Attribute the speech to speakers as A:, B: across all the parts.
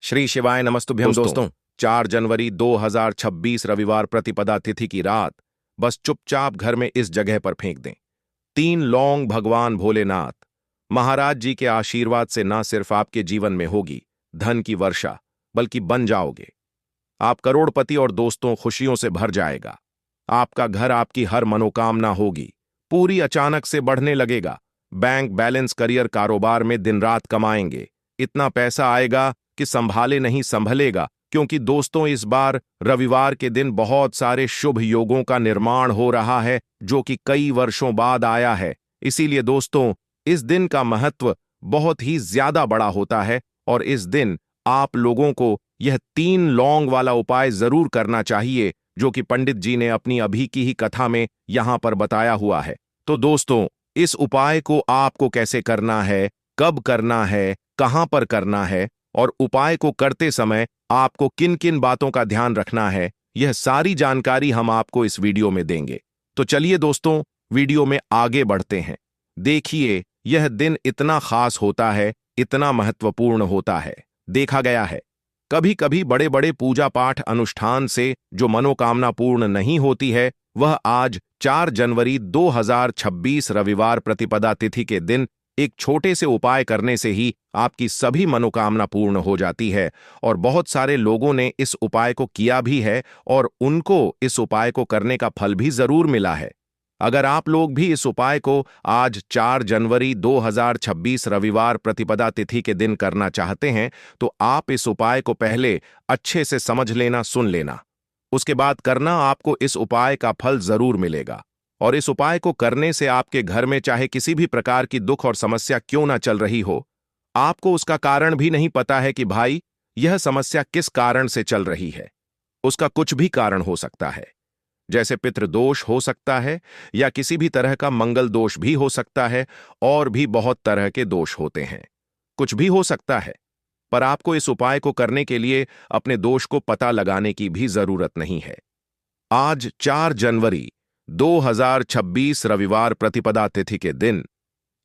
A: श्री शिवाय नमस्तुभ्यम दोस्तों। 4 जनवरी 2026 रविवार प्रतिपदा तिथि की रात बस चुपचाप घर में इस जगह पर फेंक दें 3 लौंग। भगवान भोलेनाथ महाराज जी के आशीर्वाद से न सिर्फ आपके जीवन में होगी धन की वर्षा, बल्कि बन जाओगे आप करोड़पति और दोस्तों खुशियों से भर जाएगा। आपका घर, आपकी हर मनोकामना होगी पूरी, अचानक से बढ़ने लगेगा। बैंक बैलेंस, करियर, कारोबार में दिन रात कमाएंगे, इतना पैसा आएगा कि संभाले नहीं संभलेगा। क्योंकि दोस्तों, इस बार रविवार के दिन बहुत सारे शुभ योगों का निर्माण हो रहा है जो कि कई वर्षों बाद आया है। इसीलिए दोस्तों, इस दिन का महत्व बहुत ही ज्यादा बड़ा होता है और इस दिन आप लोगों को यह 3 लौंग वाला उपाय जरूर करना चाहिए जो कि पंडित जी ने अपनी अभी की ही कथा में यहां पर बताया हुआ है। तो दोस्तों, इस उपाय को आपको कैसे करना है, कब करना है, कहां पर करना है और उपाय को करते समय आपको किन किन बातों का ध्यान रखना है, यह सारी जानकारी हम आपको इस वीडियो में देंगे। तो चलिए दोस्तों, वीडियो में आगे बढ़ते हैं। देखिए, यह दिन इतना खास होता है, इतना महत्वपूर्ण होता है। देखा गया है कभी कभी बड़े बड़े पूजा पाठ अनुष्ठान से जो मनोकामना पूर्ण नहीं होती है, वह आज 4 जनवरी 2026 रविवार प्रतिपदा तिथि के दिन एक छोटे से उपाय करने से ही आपकी सभी मनोकामना पूर्ण हो जाती है। और बहुत सारे लोगों ने इस उपाय को किया भी है और उनको इस उपाय को करने का फल भी जरूर मिला है। अगर आप लोग भी इस उपाय को आज 4 जनवरी 2026 रविवार प्रतिपदा तिथि के दिन करना चाहते हैं, तो आप इस उपाय को पहले अच्छे से समझ लेना, सुन लेना, उसके बाद करना। आपको इस उपाय का फल जरूर मिलेगा। और इस उपाय को करने से आपके घर में चाहे किसी भी प्रकार की दुख और समस्या क्यों ना चल रही हो, आपको उसका कारण भी नहीं पता है कि भाई यह समस्या किस कारण से चल रही है, उसका कुछ भी कारण हो सकता है। जैसे पितृदोष हो सकता है या किसी भी तरह का मंगल दोष भी हो सकता है, और भी बहुत तरह के दोष होते हैं, कुछ भी हो सकता है। पर आपको इस उपाय को करने के लिए अपने दोष को पता लगाने की भी जरूरत नहीं है। आज 4 जनवरी 2026 रविवार प्रतिपदा तिथि के दिन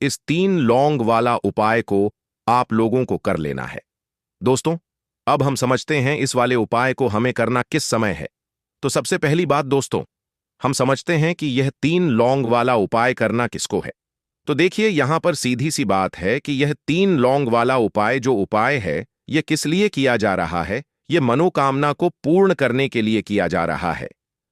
A: इस 3 लौंग वाला उपाय को आप लोगों को कर लेना है। दोस्तों, अब हम समझते हैं इस वाले उपाय को हमें करना किस समय है। तो सबसे पहली बात दोस्तों, हम समझते हैं कि यह 3 लौंग वाला उपाय करना किसको है। तो देखिए, यहां पर सीधी सी बात है कि यह 3 लौंग वाला उपाय जो उपाय है, यह किस लिए किया जा रहा है। यह मनोकामना को पूर्ण करने के लिए किया जा रहा है,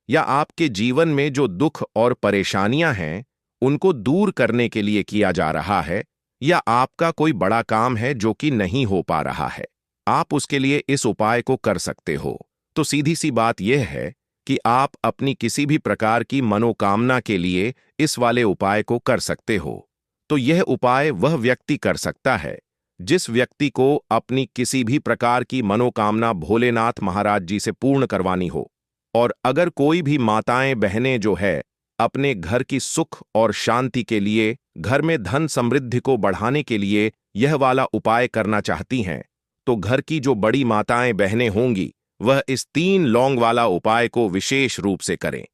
A: या आपके जीवन में जो दुख और परेशानियां हैं उनको दूर करने के लिए किया जा रहा है, या आपका कोई बड़ा काम है जो कि नहीं हो पा रहा है, आप उसके लिए इस उपाय को कर सकते हो। तो सीधी सी बात यह है कि आप अपनी किसी भी प्रकार की मनोकामना के लिए इस वाले उपाय को कर सकते हो। तो यह उपाय वह व्यक्ति कर सकता है जिस व्यक्ति को अपनी किसी भी प्रकार की मनोकामना भोलेनाथ महाराज जी से पूर्ण करवानी हो। और अगर कोई भी माताएं बहनें जो है अपने घर की सुख और शांति के लिए, घर में धन समृद्धि को बढ़ाने के लिए यह वाला उपाय करना चाहती हैं, तो घर की जो बड़ी माताएं बहनें होंगी वह इस 3 लौंग वाला उपाय को विशेष रूप से करें।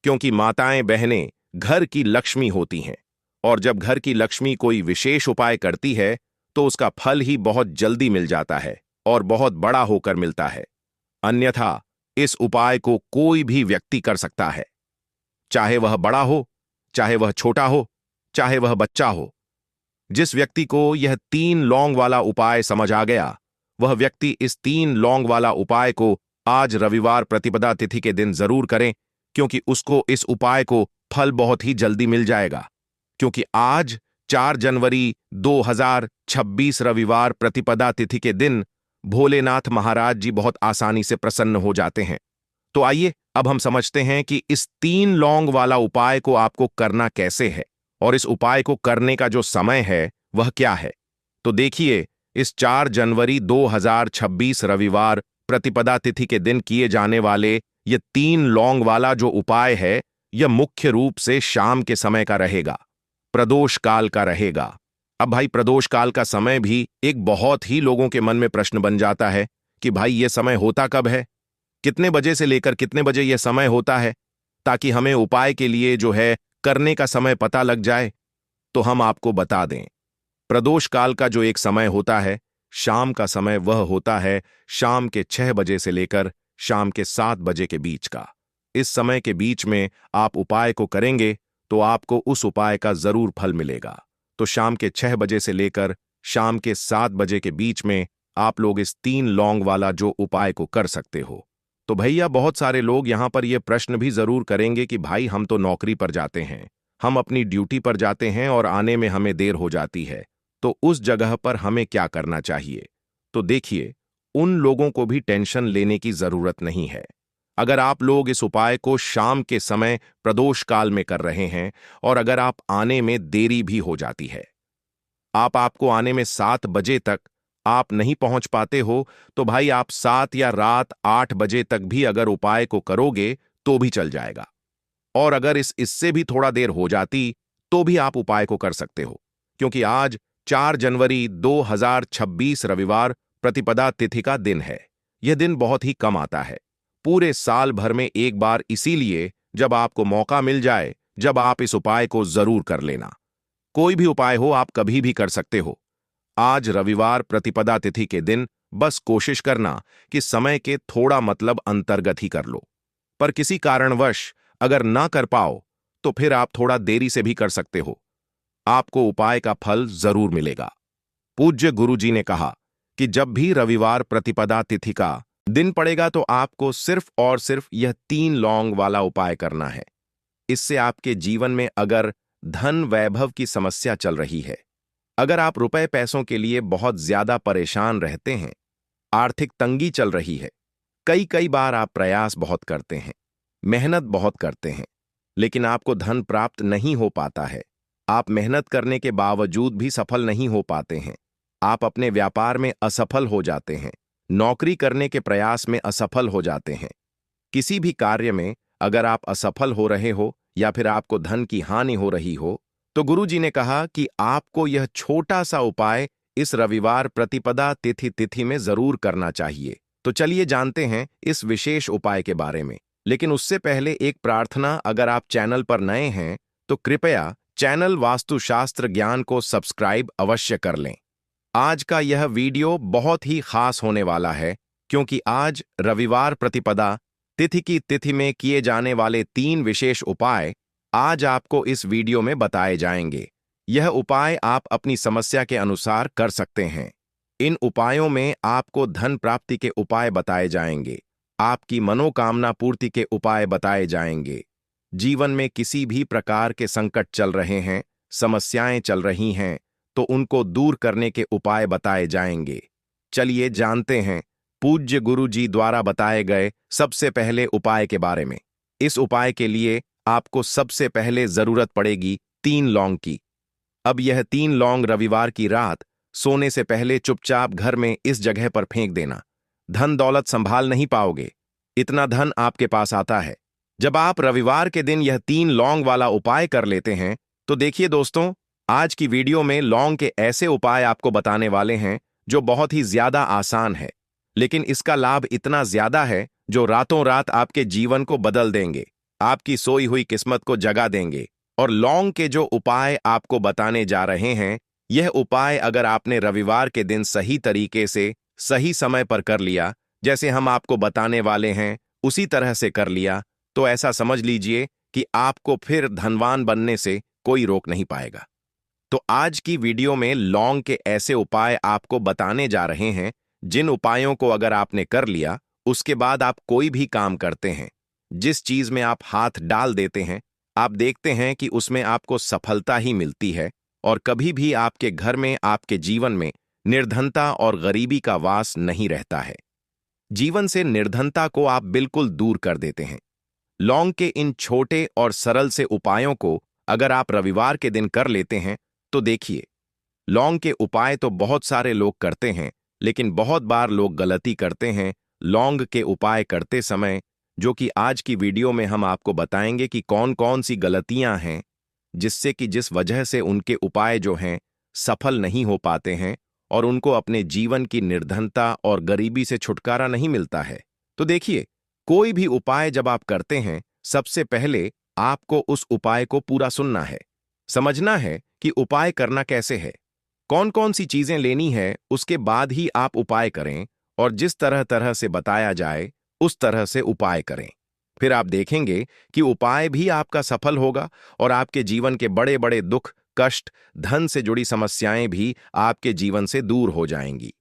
A: क्योंकि माताएं बहनें घर की लक्ष्मी होती हैं, और जब घर की लक्ष्मी कोई विशेष उपाय करती है तो उसका फल ही बहुत जल्दी मिल जाता है और बहुत बड़ा होकर मिलता है। अन्यथा इस उपाय को कोई भी व्यक्ति कर सकता है, चाहे वह बड़ा हो, चाहे वह छोटा हो, चाहे वह बच्चा हो। जिस व्यक्ति को यह 3 लौंग वाला उपाय समझ आ गया, वह व्यक्ति इस 3 लौंग वाला उपाय को आज रविवार प्रतिपदा तिथि के दिन जरूर करें, क्योंकि उसको इस उपाय को फल बहुत ही जल्दी मिल जाएगा। क्योंकि आज 4 जनवरी 2026 रविवार प्रतिपदा तिथि के दिन भोलेनाथ महाराज जी बहुत आसानी से प्रसन्न हो जाते हैं। तो आइए अब हम समझते हैं कि इस 3 लौंग वाला उपाय को आपको करना कैसे है और इस उपाय को करने का जो समय है वह क्या है। तो देखिए, इस 4 जनवरी 2026 रविवार प्रतिपदा तिथि के दिन किए जाने वाले ये 3 लौंग वाला जो उपाय है, यह मुख्य रूप से शाम के समय का रहेगा, प्रदोष काल का रहेगा। अब भाई, प्रदोष काल का समय भी एक बहुत ही लोगों के मन में प्रश्न बन जाता है कि भाई ये समय होता कब है, कितने बजे से लेकर कितने बजे यह समय होता है, ताकि हमें उपाय के लिए जो है करने का समय पता लग जाए। तो हम आपको बता दें, प्रदोष काल का जो एक समय होता है शाम का समय वह होता है शाम के 6 बजे से लेकर शाम के 7 बजे के बीच का। इस समय के बीच में आप उपाय को करेंगे तो आपको उस उपाय का जरूर फल मिलेगा। तो शाम के 6 बजे से लेकर शाम के 7 बजे के बीच में आप लोग इस 3 लौंग वाला जो उपाय को कर सकते हो। तो भैया बहुत सारे लोग यहां पर यह प्रश्न भी जरूर करेंगे कि भाई हम तो नौकरी पर जाते हैं, हम अपनी ड्यूटी पर जाते हैं और आने में हमें देर हो जाती है, तो उस जगह पर हमें क्या करना चाहिए। तो देखिए, उन लोगों को भी टेंशन लेने की जरूरत नहीं है। अगर आप लोग इस उपाय को शाम के समय प्रदोष काल में कर रहे हैं और अगर आप आने में देरी भी हो जाती है, आपको आने में 7 बजे तक आप नहीं पहुंच पाते हो, तो भाई आप 7 या रात 8 बजे तक भी अगर उपाय को करोगे तो भी चल जाएगा। और अगर इससे भी थोड़ा देर हो जाती तो भी आप उपाय को कर सकते हो, क्योंकि आज 4 जनवरी 2026 रविवार प्रतिपदा तिथि का दिन है। यह दिन बहुत ही कम आता है, पूरे साल भर में एक बार, इसीलिए जब आपको मौका मिल जाए जब आप इस उपाय को जरूर कर लेना। कोई भी उपाय हो आप कभी भी कर सकते हो। आज रविवार प्रतिपदा तिथि के दिन बस कोशिश करना कि समय के थोड़ा मतलब अंतर्गत ही कर लो, पर किसी कारणवश अगर ना कर पाओ तो फिर आप थोड़ा देरी से भी कर सकते हो, आपको उपाय का फल जरूर मिलेगा। पूज्य गुरु जी ने कहा कि जब भी रविवार प्रतिपदा तिथि का दिन पड़ेगा तो आपको सिर्फ और सिर्फ यह 3 लौंग वाला उपाय करना है। इससे आपके जीवन में अगर धन वैभव की समस्या चल रही है, अगर आप रुपए पैसों के लिए बहुत ज्यादा परेशान रहते हैं, आर्थिक तंगी चल रही है, कई कई बार आप प्रयास बहुत करते हैं, मेहनत बहुत करते हैं, लेकिन आपको धन प्राप्त नहीं हो पाता है, आप मेहनत करने के बावजूद भी सफल नहीं हो पाते हैं, आप अपने व्यापार में असफल हो जाते हैं, नौकरी करने के प्रयास में असफल हो जाते हैं, किसी भी कार्य में अगर आप असफल हो रहे हो या फिर आपको धन की हानि हो रही हो, तो गुरुजी ने कहा कि आपको यह छोटा सा उपाय इस रविवार प्रतिपदा तिथि में जरूर करना चाहिए। तो चलिए जानते हैं इस विशेष उपाय के बारे में, लेकिन उससे पहले एक प्रार्थना, अगर आप चैनल पर नए हैं तो कृपया चैनल वास्तुशास्त्र ज्ञान को सब्सक्राइब अवश्य कर लें। आज का यह वीडियो बहुत ही खास होने वाला है, क्योंकि आज रविवार प्रतिपदा तिथि में किए जाने वाले 3 विशेष उपाय आज आपको इस वीडियो में बताए जाएंगे। यह उपाय आप अपनी समस्या के अनुसार कर सकते हैं। इन उपायों में आपको धन प्राप्ति के उपाय बताए जाएंगे, आपकी मनोकामना पूर्ति के उपाय बताए जाएंगे। जीवन में किसी भी प्रकार के संकट चल रहे हैं, समस्याएं चल रही हैं, तो उनको दूर करने के उपाय बताए जाएंगे। चलिए जानते हैं पूज्य गुरु जी द्वारा बताए गए सबसे पहले उपाय के बारे में। इस उपाय के लिए आपको सबसे पहले जरूरत पड़ेगी 3 लौंग की। अब यह 3 लौंग रविवार की रात सोने से पहले चुपचाप घर में इस जगह पर फेंक देना। धन दौलत संभाल नहीं पाओगे, इतना धन आपके पास आता है जब आप रविवार के दिन यह 3 लौंग वाला उपाय कर लेते हैं। तो देखिए दोस्तों, आज की वीडियो में लौंग के ऐसे उपाय आपको बताने वाले हैं जो बहुत ही ज्यादा आसान है, लेकिन इसका लाभ इतना ज्यादा है जो रातों रात आपके जीवन को बदल देंगे, आपकी सोई हुई किस्मत को जगा देंगे। और लौंग के जो उपाय आपको बताने जा रहे हैं, यह उपाय अगर आपने रविवार के दिन सही तरीके से सही समय पर कर लिया, जैसे हम आपको बताने वाले हैं उसी तरह से कर लिया, तो ऐसा समझ लीजिए कि आपको फिर धनवान बनने से कोई रोक नहीं पाएगा। तो आज की वीडियो में लौंग के ऐसे उपाय आपको बताने जा रहे हैं जिन उपायों को अगर आपने कर लिया, उसके बाद आप कोई भी काम करते हैं, जिस चीज में आप हाथ डाल देते हैं, आप देखते हैं कि उसमें आपको सफलता ही मिलती है और कभी भी आपके घर में, आपके जीवन में निर्धनता और गरीबी का वास नहीं रहता है। जीवन से निर्धनता को आप बिल्कुल दूर कर देते हैं। लौंग के इन छोटे और सरल से उपायों को अगर आप रविवार के दिन कर लेते हैं, तो देखिए, लौंग के उपाय तो बहुत सारे लोग करते हैं, लेकिन बहुत बार लोग गलती करते हैं लौंग के उपाय करते समय, जो कि आज की वीडियो में हम आपको बताएंगे कि कौन कौन सी गलतियां हैं जिससे कि जिस वजह से उनके उपाय जो हैं सफल नहीं हो पाते हैं और उनको अपने जीवन की निर्धनता और गरीबी से छुटकारा नहीं मिलता है। तो देखिए, कोई भी उपाय जब आप करते हैं, सबसे पहले आपको उस उपाय को पूरा सुनना है, समझना है कि उपाय करना कैसे है। कौन कौन सी चीजें लेनी है उसके बाद ही आप उपाय करें, और जिस तरह तरह से बताया जाए उस तरह से उपाय करें। फिर आप देखेंगे कि उपाय भी आपका सफल होगा और आपके जीवन के बड़े बड़े दुख, कष्ट, धन से जुड़ी समस्याएं भी आपके जीवन से दूर हो जाएंगी।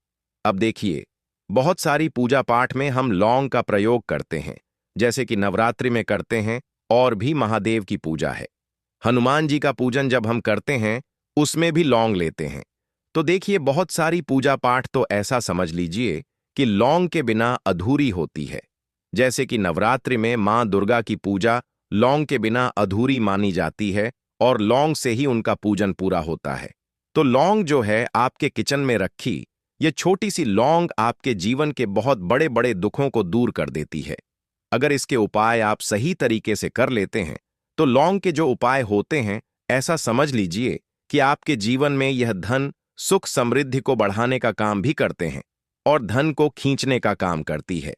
A: अब देखिए, बहुत सारी पूजा पाठ में हम लौंग का प्रयोग करते हैं, जैसे कि नवरात्रि में करते हैं, और भी महादेव की पूजा है। हनुमान जी का पूजन जब हम करते हैं उसमें भी लौंग लेते हैं। तो देखिए, बहुत सारी पूजा पाठ तो ऐसा समझ लीजिए कि लौंग के बिना अधूरी होती है। जैसे कि नवरात्रि में मां दुर्गा की पूजा लौंग के बिना अधूरी मानी जाती है, और लौंग से ही उनका पूजन पूरा होता है। तो लौंग जो है आपके किचन में रखी, ये छोटी सी लौंग आपके जीवन के बहुत बड़े बड़े दुखों को दूर कर देती है। अगर इसके उपाय आप सही तरीके से कर लेते हैं तो लौंग के जो उपाय होते हैं, ऐसा समझ लीजिए कि आपके जीवन में यह धन, सुख, समृद्धि को बढ़ाने का काम भी करते हैं और धन को खींचने का काम करती है।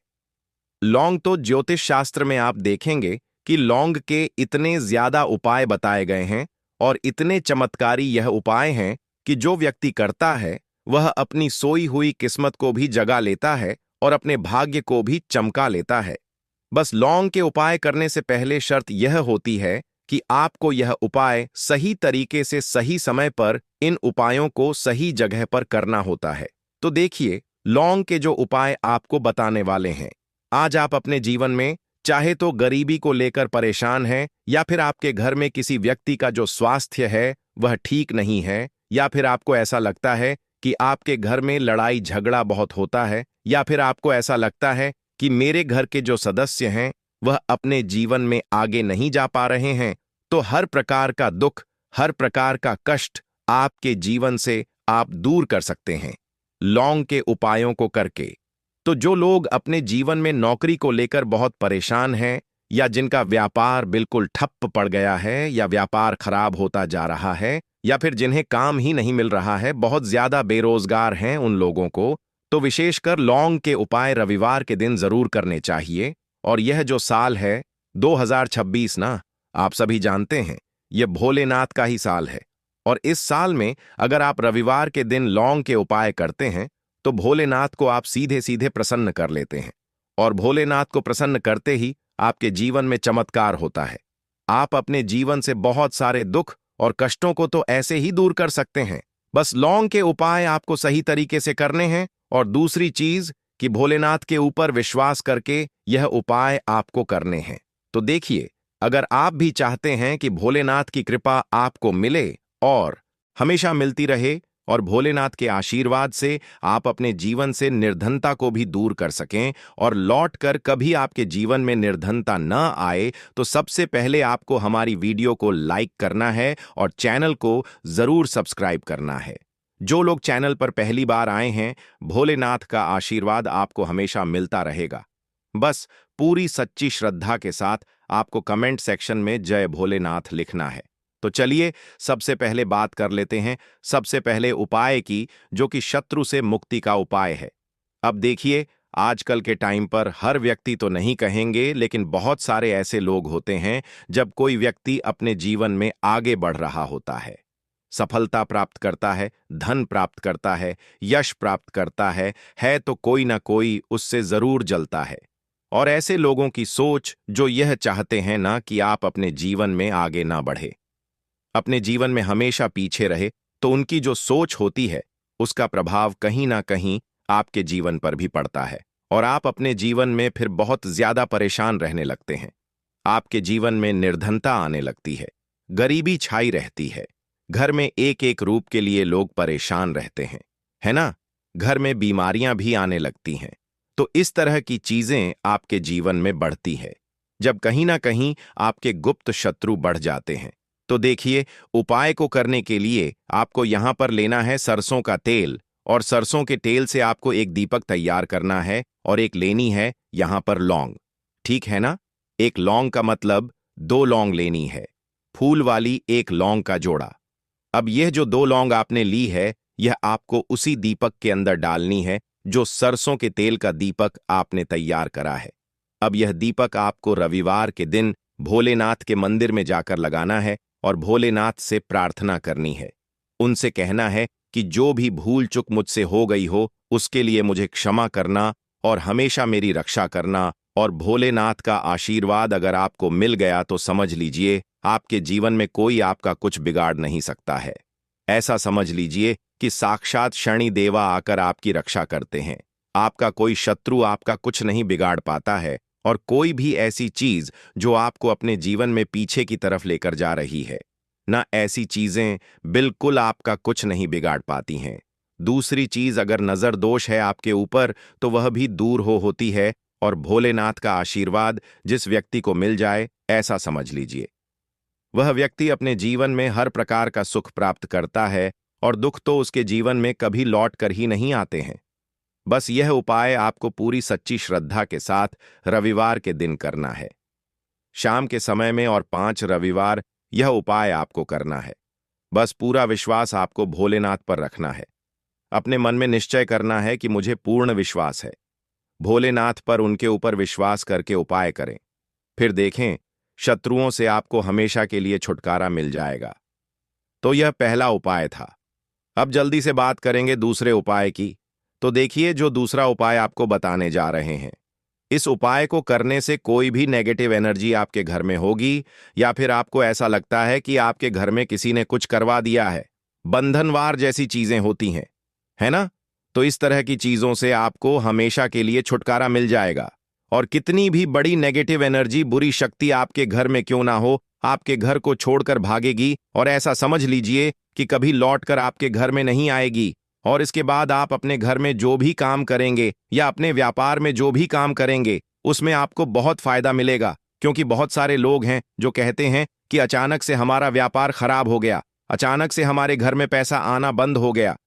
A: लौंग तो ज्योतिष शास्त्र में आप देखेंगे कि लौंग के इतने ज्यादा उपाय बताए गए हैं और इतने चमत्कारी यह उपाय हैं कि जो व्यक्ति करता है वह अपनी सोई हुई किस्मत को भी जगा लेता है और अपने भाग्य को भी चमका लेता है। बस लौंग के उपाय करने से पहले शर्त यह होती है कि आपको यह उपाय सही तरीके से सही समय पर इन उपायों को सही जगह पर करना होता है। तो देखिए, लौंग के जो उपाय आपको बताने वाले हैं, आज आप अपने जीवन में चाहे तो गरीबी को लेकर परेशान हैं, या फिर आपके घर में किसी व्यक्ति का जो स्वास्थ्य है वह ठीक नहीं है, या फिर आपको ऐसा लगता है कि आपके घर में लड़ाई झगड़ा बहुत होता है, या फिर आपको ऐसा लगता है कि मेरे घर के जो सदस्य हैं वह अपने जीवन में आगे नहीं जा पा रहे हैं, तो हर प्रकार का दुख, हर प्रकार का कष्ट आपके जीवन से आप दूर कर सकते हैं लौंग के उपायों को करके। तो जो लोग अपने जीवन में नौकरी को लेकर बहुत परेशान हैं, या जिनका व्यापार बिल्कुल ठप्प पड़ गया है, या व्यापार खराब होता जा रहा है, या फिर जिन्हें काम ही नहीं मिल रहा है, बहुत ज्यादा बेरोजगार हैं उन लोगों को, तो विशेषकर लौंग के उपाय रविवार के दिन जरूर करने चाहिए। और यह जो साल है 2026 ना, आप सभी जानते हैं यह भोलेनाथ का ही साल है। और इस साल में अगर आप रविवार के दिन लौंग के उपाय करते हैं तो भोलेनाथ को आप सीधे सीधे प्रसन्न कर लेते हैं, और भोलेनाथ को प्रसन्न करते ही आपके जीवन में चमत्कार होता है। आप अपने जीवन से बहुत सारे दुख और कष्टों को तो ऐसे ही दूर कर सकते हैं। बस लौंग के उपाय आपको सही तरीके से करने हैं, और दूसरी चीज कि भोलेनाथ के ऊपर विश्वास करके यह उपाय आपको करने हैं। तो देखिए, अगर आप भी चाहते हैं कि भोलेनाथ की कृपा आपको मिले और हमेशा मिलती रहे, और भोलेनाथ के आशीर्वाद से आप अपने जीवन से निर्धनता को भी दूर कर सकें और लौटकर कभी आपके जीवन में निर्धनता न आए, तो सबसे पहले आपको हमारी वीडियो को लाइक करना है और चैनल को जरूर सब्सक्राइब करना है। जो लोग चैनल पर पहली बार आए हैं, भोलेनाथ का आशीर्वाद आपको हमेशा मिलता रहेगा। बस पूरी सच्ची श्रद्धा के साथ आपको कमेंट सेक्शन में जय भोलेनाथ लिखना है। तो चलिए सबसे पहले बात कर लेते हैं सबसे पहले उपाय की, जो कि शत्रु से मुक्ति का उपाय है। अब देखिए, आजकल के टाइम पर हर व्यक्ति तो नहीं कहेंगे, लेकिन बहुत सारे ऐसे लोग होते हैं जब कोई व्यक्ति अपने जीवन में आगे बढ़ रहा होता है, सफलता प्राप्त करता है, धन प्राप्त करता है, यश प्राप्त करता है तो कोई ना कोई उससे जरूर जलता है। और ऐसे लोगों की सोच जो यह चाहते हैं ना कि आप अपने जीवन में आगे ना बढ़े, अपने जीवन में हमेशा पीछे रहे, तो उनकी जो सोच होती है उसका प्रभाव कहीं ना कहीं आपके जीवन पर भी पड़ता है, और आप अपने जीवन में फिर बहुत ज्यादा परेशान रहने लगते हैं। आपके जीवन में निर्धनता आने लगती है, गरीबी छाई रहती है, घर में एक एक रूप के लिए लोग परेशान रहते हैं, है ना? घर में बीमारियां भी आने लगती हैं। तो इस तरह की चीजें आपके जीवन में बढ़ती है जब कहीं ना कहीं आपके गुप्त शत्रु बढ़ जाते हैं। तो देखिए, उपाय को करने के लिए आपको यहां पर लेना है सरसों का तेल, और सरसों के तेल से आपको एक दीपक तैयार करना है, और एक लेनी है यहां पर लौंग। ठीक है ना? एक लौंग का मतलब 2 लौंग लेनी है, फूल वाली एक लौंग का जोड़ा। अब यह जो 2 लौंग आपने ली है, यह आपको उसी दीपक के अंदर डालनी है जो सरसों के तेल का दीपक आपने तैयार करा है। अब यह दीपक आपको रविवार के दिन भोलेनाथ के मंदिर में जाकर लगाना है और भोलेनाथ से प्रार्थना करनी है। उनसे कहना है कि जो भी भूल चूक मुझसे हो गई हो उसके लिए मुझे क्षमा करना और हमेशा मेरी रक्षा करना। और भोलेनाथ का आशीर्वाद अगर आपको मिल गया तो समझ लीजिए आपके जीवन में कोई आपका कुछ बिगाड़ नहीं सकता है। ऐसा समझ लीजिए कि साक्षात शनि देवा आकर आपकी रक्षा करते हैं। आपका कोई शत्रु आपका कुछ नहीं बिगाड़ पाता है और कोई भी ऐसी चीज जो आपको अपने जीवन में पीछे की तरफ लेकर जा रही है, ना ऐसी चीजें बिल्कुल आपका कुछ नहीं बिगाड़ पाती हैं। दूसरी चीज, अगर नजर दोष है आपके ऊपर तो वह भी दूर होती है और भोलेनाथ का आशीर्वाद जिस व्यक्ति को मिल जाए, ऐसा समझ लीजिए वह व्यक्ति अपने जीवन में हर प्रकार का सुख प्राप्त करता है और दुख तो उसके जीवन में कभी लौट कर ही नहीं आते हैं। बस यह उपाय आपको पूरी सच्ची श्रद्धा के साथ रविवार के दिन करना है, शाम के समय में, और 5 रविवार यह उपाय आपको करना है। बस पूरा विश्वास आपको भोलेनाथ पर रखना है। अपने मन में निश्चय करना है कि मुझे पूर्ण विश्वास है भोलेनाथ पर। उनके ऊपर विश्वास करके उपाय करें, फिर देखें शत्रुओं से आपको हमेशा के लिए छुटकारा मिल जाएगा। तो यह पहला उपाय था। अब जल्दी से बात करेंगे दूसरे उपाय की। तो देखिए जो दूसरा उपाय आपको बताने जा रहे हैं, इस उपाय को करने से कोई भी नेगेटिव एनर्जी आपके घर में होगी या फिर आपको ऐसा लगता है कि आपके घर में किसी ने कुछ करवा दिया है, बंधनवार जैसी चीजें होती हैं, है ना? तो इस तरह की चीजों से आपको हमेशा के लिए छुटकारा मिल जाएगा। और कितनी भी बड़ी नेगेटिव एनर्जी, बुरी शक्ति आपके घर में क्यों ना हो, आपके घर को छोड़कर भागेगी और ऐसा समझ लीजिए कि कभी लौटकर आपके घर में नहीं आएगी। और इसके बाद आप अपने घर में जो भी काम करेंगे या अपने व्यापार में जो भी काम करेंगे उसमें आपको बहुत फायदा मिलेगा। क्योंकि बहुत सारे लोग हैं जो कहते हैं कि अचानक से हमारा व्यापार खराब हो गया, अचानक से हमारे घर में पैसा आना बंद हो गया,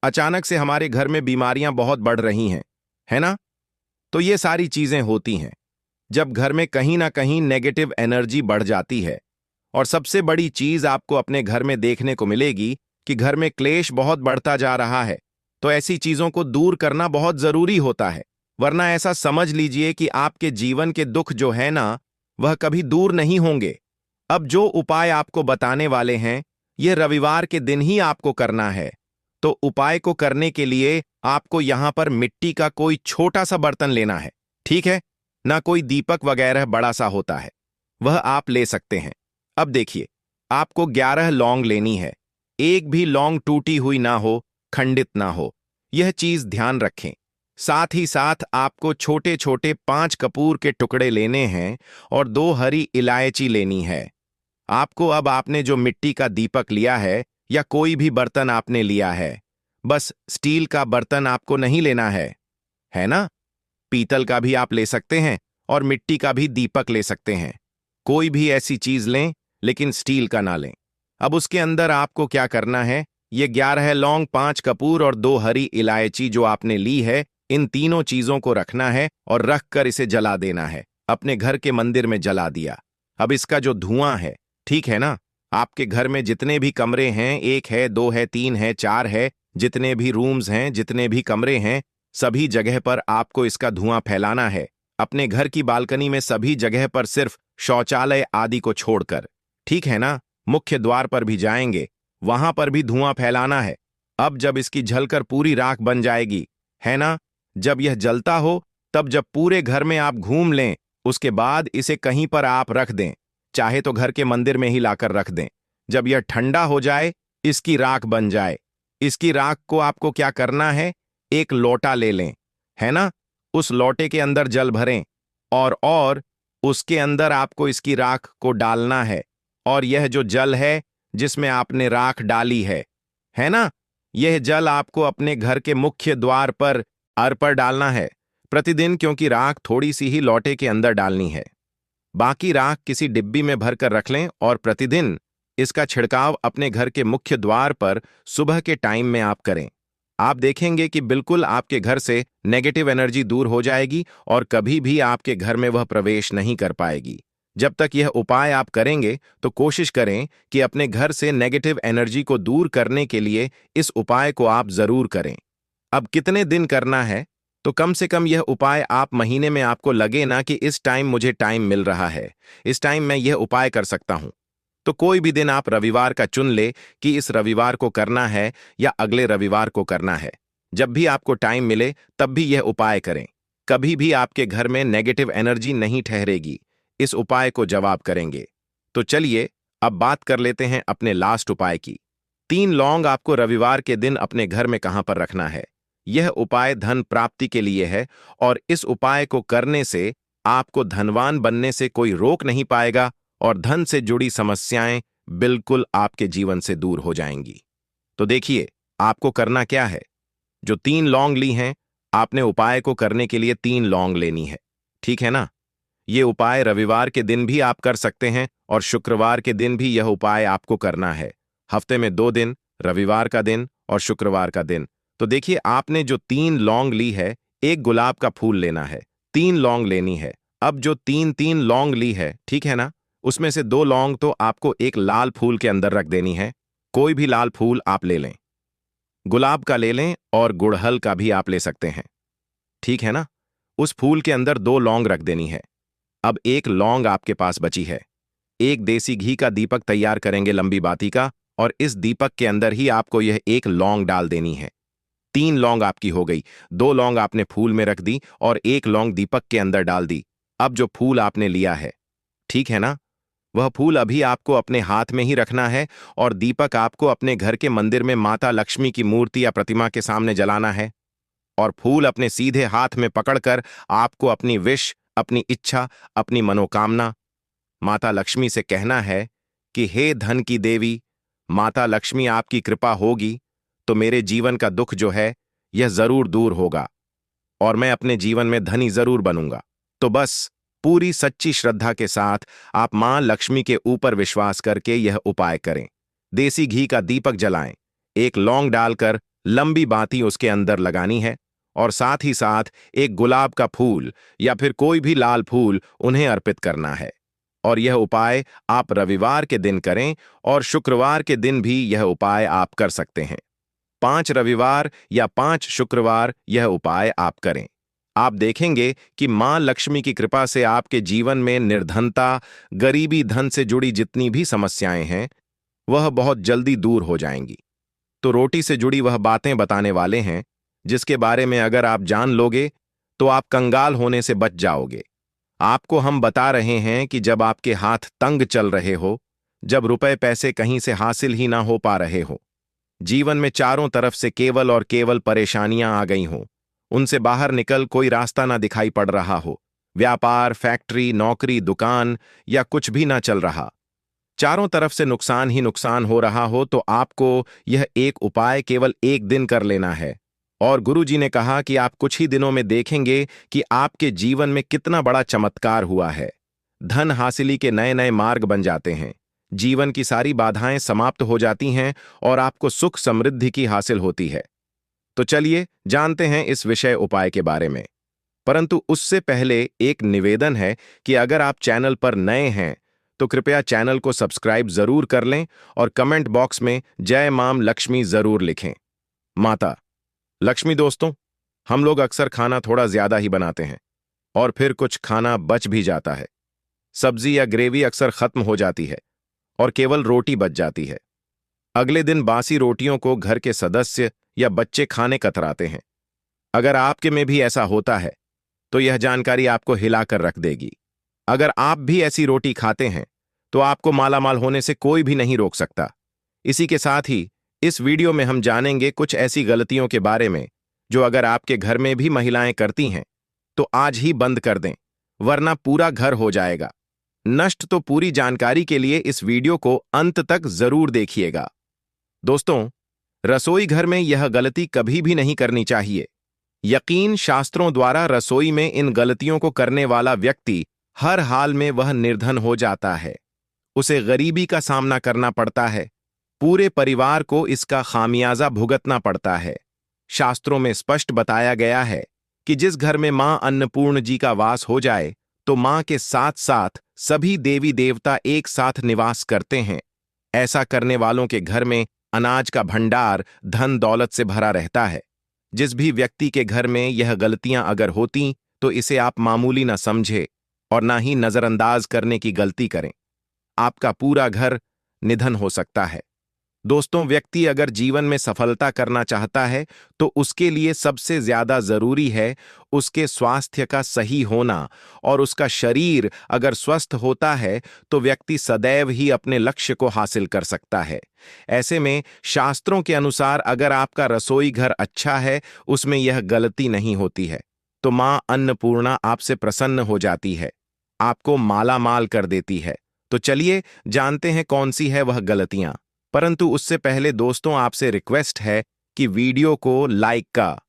A: अचानक से हमारे घर में बीमारियां बहुत बढ़ रही हैं, है ना? तो ये सारी चीजें होती हैं जब घर में कहीं ना कहीं नेगेटिव एनर्जी बढ़ जाती है। और सबसे बड़ी चीज आपको अपने घर में देखने को मिलेगी कि घर में क्लेश बहुत बढ़ता जा रहा है। तो ऐसी चीजों को दूर करना बहुत जरूरी होता है, वरना ऐसा समझ लीजिए कि आपके जीवन के दुख जो है ना, वह कभी दूर नहीं होंगे। अब जो उपाय आपको बताने वाले हैं, यह रविवार के दिन ही आपको करना है। तो उपाय को करने के लिए आपको यहां पर मिट्टी का कोई छोटा सा बर्तन लेना है, ठीक है? ना कोई दीपक वगैरह बड़ा सा होता है, वह आप ले सकते हैं। अब देखिए, आपको 11 लौंग लेनी है। एक भी लौंग टूटी हुई ना हो, खंडित ना हो, यह चीज ध्यान रखें। साथ ही साथ आपको छोटे छोटे 5 कपूर के टुकड़े लेने हैं और 2 हरी इलायची लेनी है। आपको अब आपने जो मिट्टी का दीपक लिया है या कोई भी बर्तन आपने लिया है, बस स्टील का बर्तन आपको नहीं लेना है ना? पीतल का भी आप ले सकते हैं और मिट्टी का भी दीपक ले सकते हैं। कोई भी ऐसी चीज लें, लेकिन स्टील का ना लें। अब उसके अंदर आपको क्या करना है, ये 11 लौंग, 5 कपूर और 2 हरी इलायची जो आपने ली है, इन तीनों चीजों को रखना है और रख कर इसे जला देना है। अपने घर के मंदिर में जला दिया। अब इसका जो धुआं है, ठीक है ना, आपके घर में जितने भी कमरे हैं, 1 है, 2 है, 3 है, 4 है, जितने भी रूम्स हैं, जितने भी कमरे हैं, सभी जगह पर आपको इसका धुआं फैलाना है। अपने घर की बालकनी में सभी जगह पर, सिर्फ शौचालय आदि को छोड़कर, ठीक है ना? मुख्य द्वार पर भी जाएंगे, वहां पर भी धुआं फैलाना है। अब जब इसकी जलकर पूरी राख बन जाएगी, है ना, जब यह जलता हो, तब जब पूरे घर में आप घूम लें, उसके बाद इसे कहीं पर आप रख दें, चाहे तो घर के मंदिर में ही लाकर रख दें। जब यह ठंडा हो जाए, इसकी राख बन जाए, इसकी राख को आपको क्या करना है, एक लोटा ले लें, है ना? उस लोटे के अंदर जल भरें और उसके अंदर आपको इसकी राख को डालना है। और यह जो जल है जिसमें आपने राख डाली है ना, यह जल आपको अपने घर के मुख्य द्वार पर अर्पण डालना है प्रतिदिन, क्योंकि राख थोड़ी सी ही लोटे के अंदर डालनी है। बाकी राख किसी डिब्बी में भरकर रख लें और प्रतिदिन इसका छिड़काव अपने घर के मुख्य द्वार पर सुबह के टाइम में आप करें। आप देखेंगे कि बिल्कुल आपके घर से नेगेटिव एनर्जी दूर हो जाएगी और कभी भी आपके घर में वह प्रवेश नहीं कर पाएगी। जब तक यह उपाय आप करेंगे तो कोशिश करें कि अपने घर से नेगेटिव एनर्जी को दूर करने के लिए इस उपाय को आप जरूर करें। अब कितने दिन करना है, तो कम से कम यह उपाय आप महीने में, आपको लगे ना कि इस टाइम मुझे टाइम मिल रहा है, इस टाइम मैं यह उपाय कर सकता हूं, तो कोई भी दिन आप रविवार का चुन ले कि इस रविवार को करना है या अगले रविवार को करना है। जब भी आपको टाइम मिले तब भी यह उपाय करें। कभी भी आपके घर में नेगेटिव एनर्जी नहीं ठहरेगी। इस उपाय को जवाब करेंगे। तो चलिए अब बात कर लेते हैं अपने लास्ट उपाय की। 3 लौंग आपको रविवार के दिन अपने घर में कहां पर रखना है। यह उपाय धन प्राप्ति के लिए है और इस उपाय को करने से आपको धनवान बनने से कोई रोक नहीं पाएगा और धन से जुड़ी समस्याएं बिल्कुल आपके जीवन से दूर हो जाएंगी। तो देखिए आपको करना क्या है। जो 3 लौंग ली हैं, आपने उपाय को करने के लिए 3 लौंग लेनी है, ठीक है ना। ये उपाय रविवार के दिन भी आप कर सकते हैं और शुक्रवार के दिन भी यह उपाय आपको करना है। हफ्ते में 2 दिन, रविवार का दिन और शुक्रवार का दिन। तो देखिए आपने जो 3 लौंग ली है, एक गुलाब का फूल लेना है, 3 लौंग लेनी है। अब जो 3 लौंग ली है, ठीक है ना, उसमें से 2 लौंग तो आपको एक लाल फूल के अंदर रख देनी है। कोई भी लाल फूल आप ले लें, गुलाब का ले लें और गुड़हल का भी आप ले सकते हैं, ठीक है ना। उस फूल के अंदर 2 लौंग रख देनी है। अब एक लौंग आपके पास बची है। एक देसी घी का दीपक तैयार करेंगे लंबी बाती का और इस दीपक के अंदर ही आपको यह एक लौंग डाल देनी है। 3 लौंग आपकी हो गई। 2 लौंग आपने फूल में रख दी और एक लौंग दीपक के अंदर डाल दी। अब जो फूल आपने लिया है, ठीक है ना, वह फूल अभी आपको अपने हाथ में ही रखना है और दीपक आपको अपने घर के मंदिर में माता लक्ष्मी की मूर्ति या प्रतिमा के सामने जलाना है और फूल अपने सीधे हाथ में पकड़कर आपको अपनी विश, अपनी इच्छा, अपनी मनोकामना माता लक्ष्मी से कहना है कि हे धन की देवी, माता लक्ष्मी आपकी कृपा होगी तो मेरे जीवन का दुख जो है यह जरूर दूर होगा और मैं अपने जीवन में धनी जरूर बनूंगा। तो बस पूरी सच्ची श्रद्धा के साथ आप मां लक्ष्मी के ऊपर विश्वास करके यह उपाय करें। देसी घी का दीपक जलाएं, एक लौंग डालकर लंबी बाती उसके अंदर लगानी है और साथ ही साथ एक गुलाब का फूल या फिर कोई भी लाल फूल उन्हें अर्पित करना है। और यह उपाय आप रविवार के दिन करें और शुक्रवार के दिन भी यह उपाय आप कर सकते हैं। 5 रविवार या 5 शुक्रवार यह उपाय आप करें। आप देखेंगे कि मां लक्ष्मी की कृपा से आपके जीवन में निर्धनता, गरीबी, धन से जुड़ी जितनी भी समस्याएं हैं वह बहुत जल्दी दूर हो जाएंगी। तो रोटी से जुड़ी वह बातें बताने वाले हैं जिसके बारे में अगर आप जान लोगे तो आप कंगाल होने से बच जाओगे। आपको हम बता रहे हैं कि जब आपके हाथ तंग चल रहे हो, जब रुपए पैसे कहीं से हासिल ही ना हो पा रहे हो, जीवन में चारों तरफ से केवल और केवल परेशानियां आ गई हों, उनसे बाहर निकल कोई रास्ता ना दिखाई पड़ रहा हो, व्यापार, फैक्ट्री, नौकरी, दुकान या कुछ भी ना चल रहा, चारों तरफ से नुकसान ही नुकसान हो रहा हो, तो आपको यह एक उपाय केवल एक दिन कर लेना है। और गुरुजी ने कहा कि आप कुछ ही दिनों में देखेंगे कि आपके जीवन में कितना बड़ा चमत्कार हुआ है। धन हासिली के नए नए मार्ग बन जाते हैं, जीवन की सारी बाधाएं समाप्त हो जाती हैं और आपको सुख समृद्धि की हासिल होती है। तो चलिए जानते हैं इस विषय उपाय के बारे में। परंतु उससे पहले एक निवेदन है कि अगर आप चैनल पर नए हैं तो कृपया चैनल को सब्सक्राइब जरूर कर लें और कमेंट बॉक्स में जय मां लक्ष्मी जरूर लिखें। माता लक्ष्मी दोस्तों, हम लोग अक्सर खाना थोड़ा ज्यादा ही बनाते हैं और फिर कुछ खाना बच भी जाता है। सब्जी या ग्रेवी अक्सर खत्म हो जाती है और केवल रोटी बच जाती है। अगले दिन बासी रोटियों को घर के सदस्य या बच्चे खाने कतराते हैं। अगर आपके में भी ऐसा होता है तो यह जानकारी आपको हिलाकर रख देगी। अगर आप भी ऐसी रोटी खाते हैं तो आपको मालामाल होने से कोई भी नहीं रोक सकता। इसी के साथ ही इस वीडियो में हम जानेंगे कुछ ऐसी गलतियों के बारे में जो अगर आपके घर में भी महिलाएं करती हैं तो आज ही बंद कर दें, वरना पूरा घर हो जाएगा नष्ट। तो पूरी जानकारी के लिए इस वीडियो को अंत तक जरूर देखिएगा। दोस्तों, रसोई घर में यह गलती कभी भी नहीं करनी चाहिए। यकीन शास्त्रों द्वारा रसोई में इन गलतियों को करने वाला व्यक्ति हर हाल में वह निर्धन हो जाता है, उसे गरीबी का सामना करना पड़ता है, पूरे परिवार को इसका खामियाजा भुगतना पड़ता है। शास्त्रों में स्पष्ट बताया गया है कि जिस घर में मां अन्नपूर्ण जी का वास हो जाए तो मां के साथ साथ सभी देवी देवता एक साथ निवास करते हैं। ऐसा करने वालों के घर में अनाज का भंडार धन दौलत से भरा रहता है। जिस भी व्यक्ति के घर में यह गलतियां अगर होती तो इसे आप मामूली ना समझे और ना ही नजरअंदाज करने की गलती करें। आपका पूरा घर निधन हो सकता है। दोस्तों, व्यक्ति अगर जीवन में सफलता करना चाहता है तो उसके लिए सबसे ज्यादा जरूरी है उसके स्वास्थ्य का सही होना, और उसका शरीर अगर स्वस्थ होता है तो व्यक्ति सदैव ही अपने लक्ष्य को हासिल कर सकता है। ऐसे में शास्त्रों के अनुसार अगर आपका रसोई घर अच्छा है, उसमें यह गलती नहीं होती है, तो मां अन्नपूर्णा आपसे प्रसन्न हो जाती है, आपको माला माल कर देती है। तो चलिए जानते हैं कौन सी है वह गलतियां। परंतु उससे पहले दोस्तों, आपसे रिक्वेस्ट है कि वीडियो को लाइक का